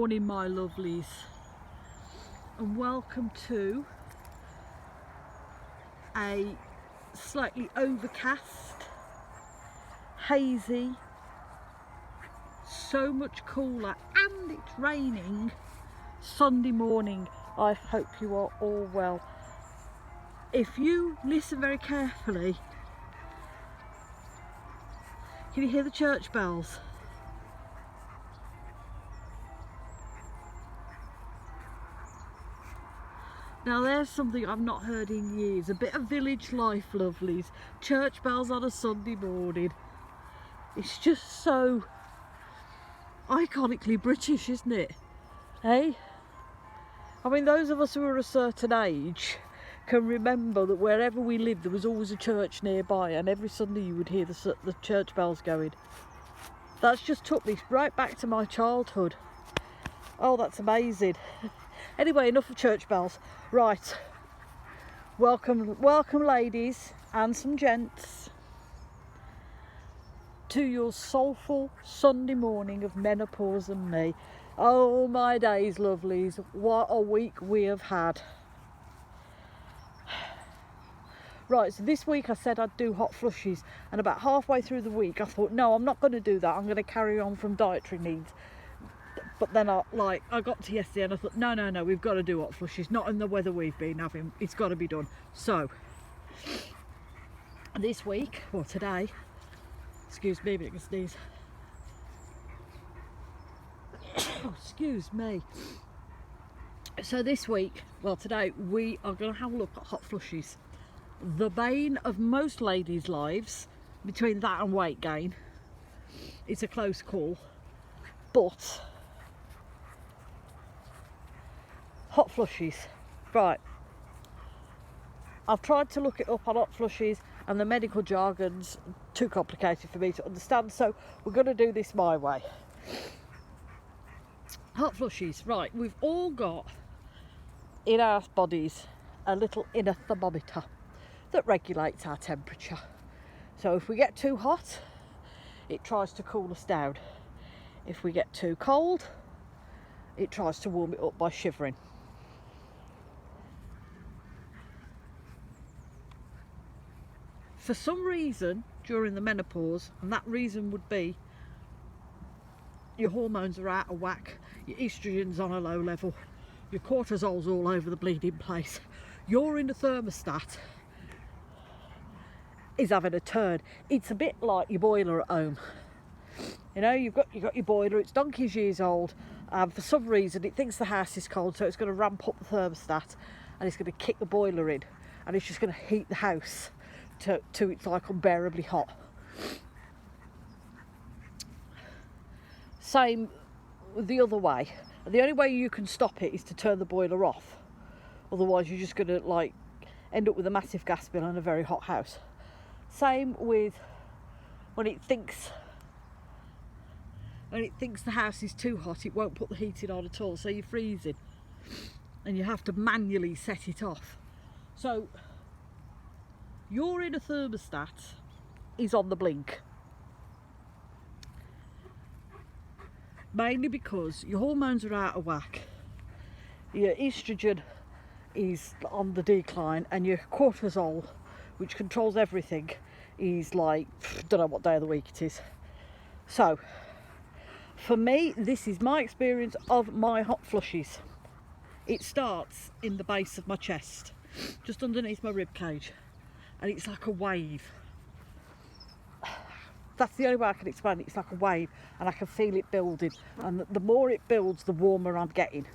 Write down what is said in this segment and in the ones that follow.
morning, my lovelies, and welcome to a slightly overcast, hazy, so much cooler, and it's raining Sunday morning. I hope you are all well. If you listen very carefully, can you hear the church bells? Now there's something I've not heard in years, a bit of village life, lovelies. Church bells on a Sunday morning. It's just so iconically British, isn't it? Hey? I mean, those of us who are a certain age can remember that wherever we lived there was always a church nearby, and every Sunday you would hear the church bells going. That's just took me right back to my childhood. Oh, that's amazing. Anyway, enough of church bells. Right, welcome ladies and some gents to your soulful Sunday morning of menopause and me. Oh my days, lovelies, what a week we have had. Right, so this week I said I'd do hot flushes, and about halfway through the week I thought, no, I'm not going to do that, I'm going to carry on from dietary needs. But then I got to yesterday and I thought, no, we've got to do hot flushes, not in the weather we've been having, it's got to be done. So this week, or today, excuse me, but I can sneeze. Oh, excuse me. So this week, well today, we are going to have a look at hot flushes. The bane of most ladies' lives, between that and weight gain. It's a close call, but hot flushes, right, I've tried to look it up on hot flushes, and the medical jargon's too complicated for me to understand, so we're going to do this my way. Hot flushes, right, we've all got in our bodies a little inner thermometer that regulates our temperature. So if we get too hot, it tries to cool us down. If we get too cold, it tries to warm it up by shivering. For some reason during the menopause, and that reason would be your hormones are out of whack, your estrogen's on a low level, your cortisol's all over the bleeding place, your inner thermostat is having a turn. It's a bit like your boiler at home. You know, you've got your boiler, it's donkey's years old, and for some reason it thinks the house is cold, so it's going to ramp up the thermostat and it's going to kick the boiler in, and it's just going to heat the house to it's like unbearably hot. Same the other way. The only way you can stop it is to turn the boiler off, otherwise you're just going to like end up with a massive gas bill and a very hot house. Same with when it thinks the house is too hot, it won't put the heating on at all, so you're freezing and you have to manually set it off. So your inner thermostat is on the blink, mainly because your hormones are out of whack, your estrogen is on the decline, and your cortisol, which controls everything, is like, don't know what day of the week it is. So for me, this is my experience of my hot flushes. It starts in the base of my chest, just underneath my rib cage, and it's like a wave. That's the only way I can explain it. It's like a wave, and I can feel it building, and the more it builds, the warmer I'm getting.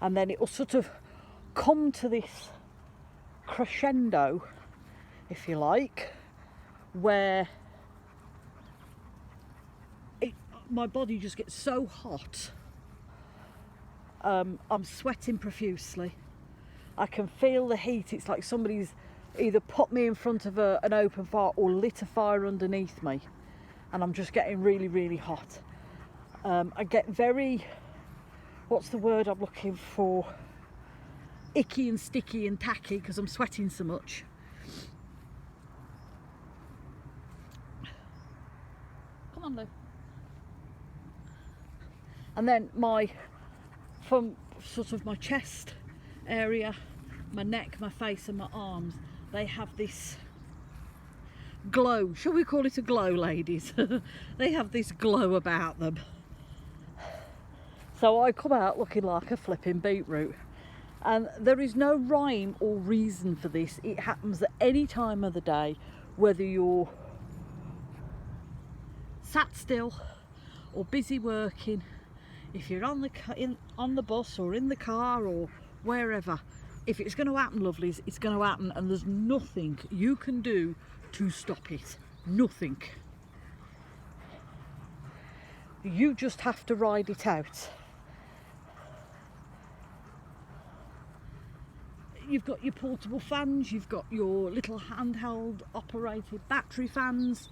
And then it will sort of come to this crescendo, if you like, where my body just gets so hot. I'm sweating profusely. I can feel the heat. It's like somebody's either put me in front of an open fire or lit a fire underneath me, and I'm just getting really, really hot. I get very, what's the word I'm looking for? Icky and sticky and tacky because I'm sweating so much. Come on, Lou. And then from sort of my chest area, my neck, my face and my arms, they have this glow. Shall we call it a glow, ladies? They have this glow about them. So I come out looking like a flipping beetroot. And there is no rhyme or reason for this. It happens at any time of the day, whether you're sat still or busy working, if you're on the bus or in the car or wherever. If it's going to happen, lovelies, it's going to happen, and there's nothing you can do to stop it. Nothing. You just have to ride it out. You've got your portable fans, you've got your little handheld operated battery fans,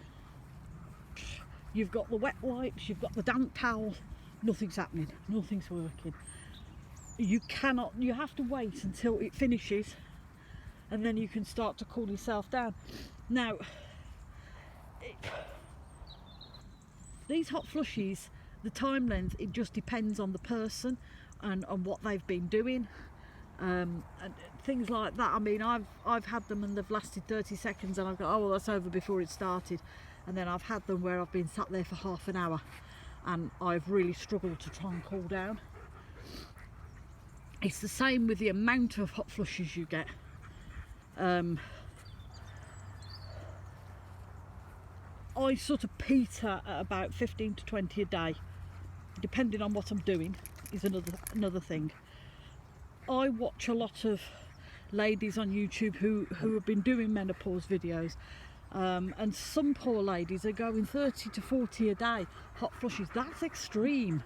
you've got the wet wipes, you've got the damp towel. Nothing's happening, nothing's working. You have to wait until it finishes, and then you can start to cool yourself down. Now, these hot flushes, the time length, it just depends on the person and on what they've been doing. And things like that. I mean, I've had them and they've lasted 30 seconds and I've got, oh well, that's over before it started. And then I've had them where I've been sat there for half an hour and I've really struggled to try and cool down. It's the same with the amount of hot flushes you get. I sort of peter at about 15 to 20 a day, depending on what I'm doing is another thing. I watch a lot of ladies on YouTube who have been doing menopause videos, and some poor ladies are going 30 to 40 a day hot flushes. That's extreme.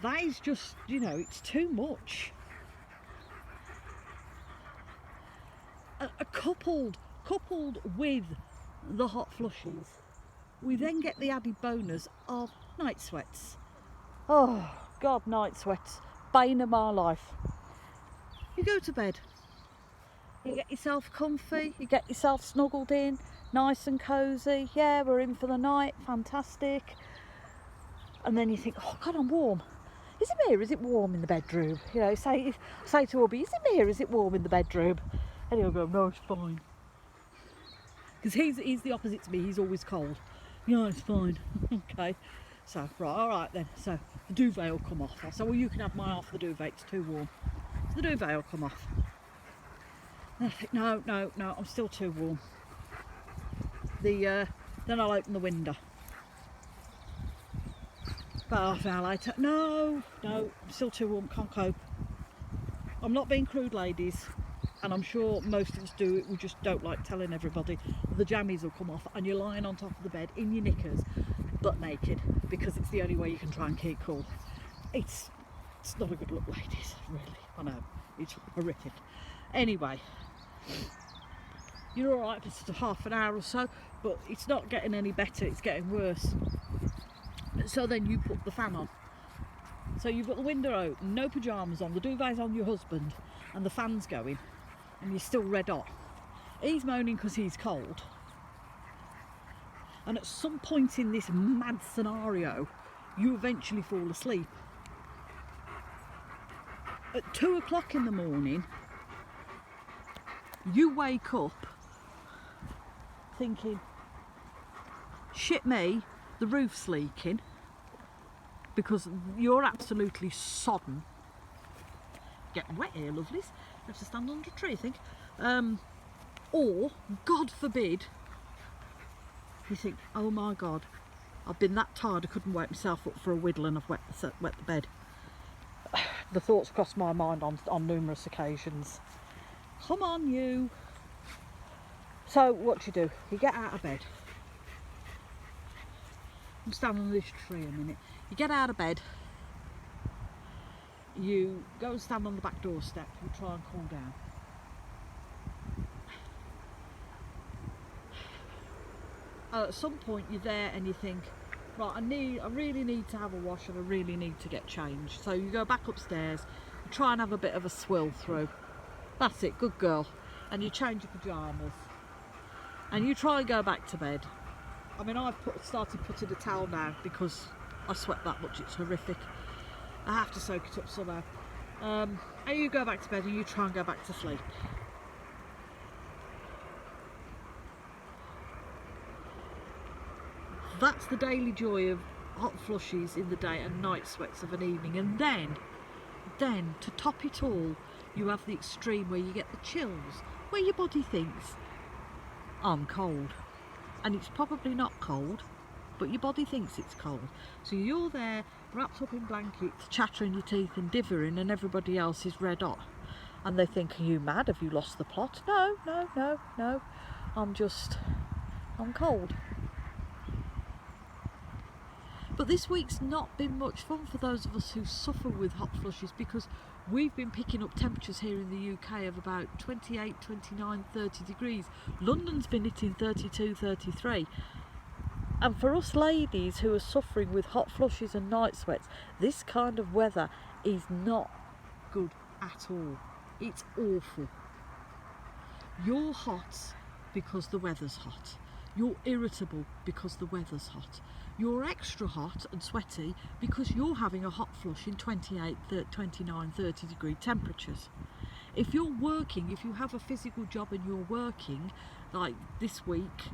That is just, you know, it's too much. Coupled with the hot flushes, we then get the added bonus of night sweats. Oh God, night sweats, bane of my life. You go to bed, you get yourself comfy, you get yourself snuggled in, nice and cosy. Yeah, we're in for the night, fantastic. And then you think, oh God, I'm warm. Is it me or is it warm in the bedroom? You know, say to hubby, is it me or is it warm in the bedroom? And he'll go, no, it's fine. Because he's the opposite to me, he's always cold. Yeah, it's fine. Okay. So, right, all right then. So the duvet will come off. I said, well, you can have my half of the duvet, it's too warm. So the duvet will come off. And I think, no, I'm still too warm. Then I'll open the window. About half an hour later, no, I'm still too warm, can't cope. I'm not being crude, ladies, and I'm sure most of us do it, we just don't like telling everybody. The jammies will come off and you're lying on top of the bed in your knickers, butt naked, because it's the only way you can try and keep cool. It's not a good look, ladies, really. I know, it's horrific. Anyway, you're alright for sort of half an hour or so, but it's not getting any better, it's getting worse. So then you put the fan on. So you've got the window open, no pyjamas on, the duvet's on your husband, and the fan's going, and you're still red hot. He's moaning because he's cold. And at some point in this mad scenario, you eventually fall asleep. At 2 o'clock in the morning, you wake up thinking, shit me, the roof's leaking, because you're absolutely sodden. Getting wet here, lovelies. You have to stand under a tree, I think. Or, God forbid, you think, oh my God, I've been that tired I couldn't wake myself up for a whittle and I've wet the bed. The thoughts crossed my mind on numerous occasions. Come on, you. So what do? You get out of bed. I'm standing on this tree a minute. You get out of bed, you go and stand on the back doorstep, you try and cool down. At some point you're there and you think, right, I really need to have a wash and I really need to get changed. So you go back upstairs, you try and have a bit of a swill through. That's it, good girl. And you change your pyjamas. And you try and go back to bed. I mean, I've started putting a towel down because I sweat that much, it's horrific. I have to soak it up somehow. And you go back to bed and you try and go back to sleep. That's the daily joy of hot flushes in the day and night sweats of an evening. And then to top it all, you have the extreme where you get the chills, where your body thinks, I'm cold. And it's probably not cold, but your body thinks it's cold. So you're there wrapped up in blankets, chattering your teeth and divering, and everybody else is red hot. And they think, are you mad? Have you lost the plot? No, no, no, no. I'm cold. But this week's not been much fun for those of us who suffer with hot flushes, because we've been picking up temperatures here in the UK of about 28, 29, 30 degrees. London's been hitting 32, 33. And for us ladies who are suffering with hot flushes and night sweats, this kind of weather is not good at all. It's awful. You're hot because the weather's hot. You're irritable because the weather's hot. You're extra hot and sweaty because you're having a hot flush in 28, 29, 30 degree temperatures. If you're working, if you have a physical job and you're working, like this week,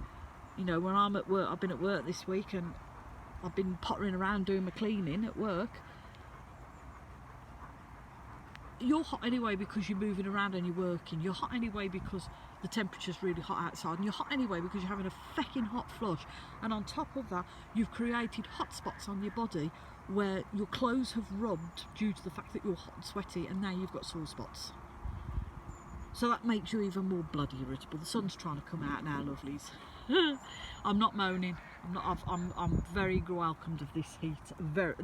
you know, when I'm at work, I've been at work this week and I've been pottering around doing my cleaning at work. You're hot anyway because you're moving around and you're working. You're hot anyway because the temperature's really hot outside, and you're hot anyway because you're having a fecking hot flush. And on top of that, you've created hot spots on your body where your clothes have rubbed due to the fact that you're hot and sweaty, and now you've got sore spots. So that makes you even more bloody irritable. The sun's trying to come out now, lovelies. I'm not moaning. I'm very welcomed of this heat.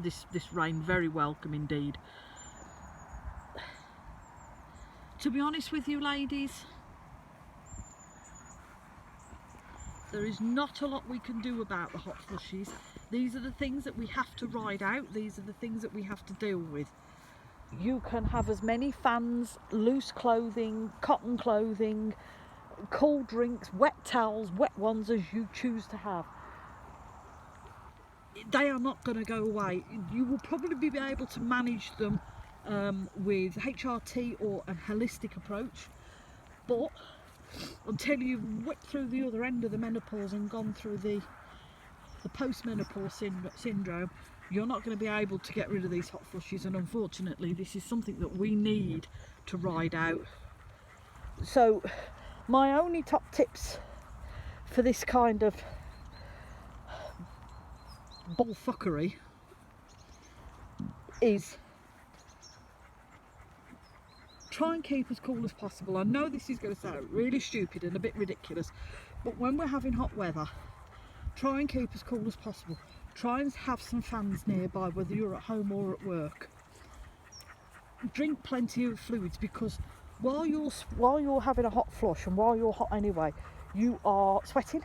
This rain, very welcome indeed. To be honest with you, ladies, there is not a lot we can do about the hot flushes. These are the things that we have to ride out. These are the things that we have to deal with. You can have as many fans, loose clothing, cotton clothing, cold drinks, wet towels, wet ones as you choose to have. They are not going to go away. You will probably be able to manage them with HRT or a holistic approach, but until you've whipped through the other end of the menopause and gone through the post-menopause syndrome, you're not going to be able to get rid of these hot flushes. And unfortunately, this is something that we need to ride out. So my only top tips for this kind of bullfuckery is try and keep as cool as possible. I know this is going to sound really stupid and a bit ridiculous, but when we're having hot weather, try and keep as cool as possible. Try and have some fans nearby, whether you're at home or at work. Drink plenty of fluids, because while you're having a hot flush and while you're hot anyway, you are sweating.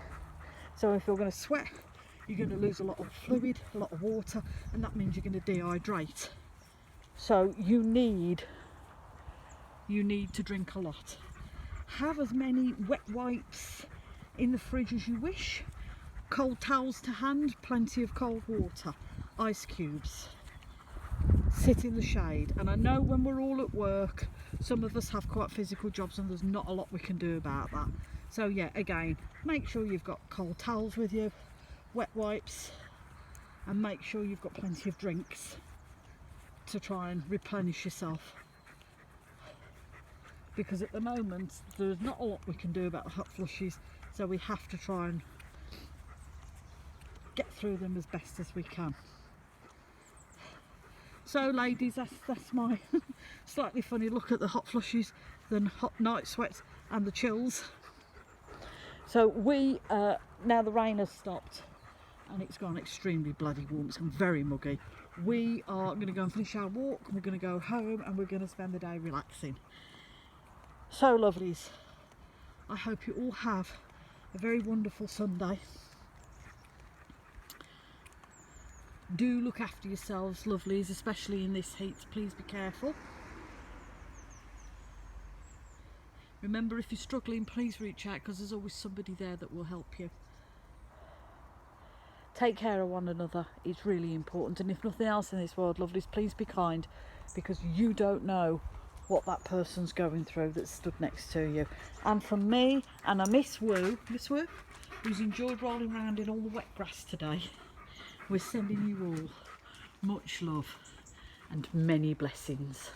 So if you're going to sweat, you're going to lose a lot of fluid, a lot of water, and that means you're going to dehydrate. So you need to drink a lot. Have as many wet wipes in the fridge as you wish. Cold towels to hand, plenty of cold water, ice cubes. Sit in the shade. And I know when we're all at work, some of us have quite physical jobs and there's not a lot we can do about that. So yeah, again, make sure you've got cold towels with you, wet wipes, and make sure you've got plenty of drinks to try and replenish yourself. Because at the moment, there's not a lot we can do about the hot flushes, so we have to try and get through them as best as we can. So ladies, that's my slightly funny look at the hot flushes, the hot night sweats and the chills. So we, now the rain has stopped and it's gone extremely bloody warm, it's gone very muggy. We are going to go and finish our walk, we're going to go home and we're going to spend the day relaxing. So lovelies, I hope you all have a very wonderful Sunday. Do look after yourselves, lovelies, especially in this heat. Please be careful. Remember, if you're struggling, please reach out, because there's always somebody there that will help you. take care of one another. It's really important, and if nothing else in this world, lovelies, please be kind, because you don't know what that person's going through that's stood next to you. And from me and a Miss Woo, who's enjoyed rolling around in all the wet grass today, we're sending you all much love and many blessings.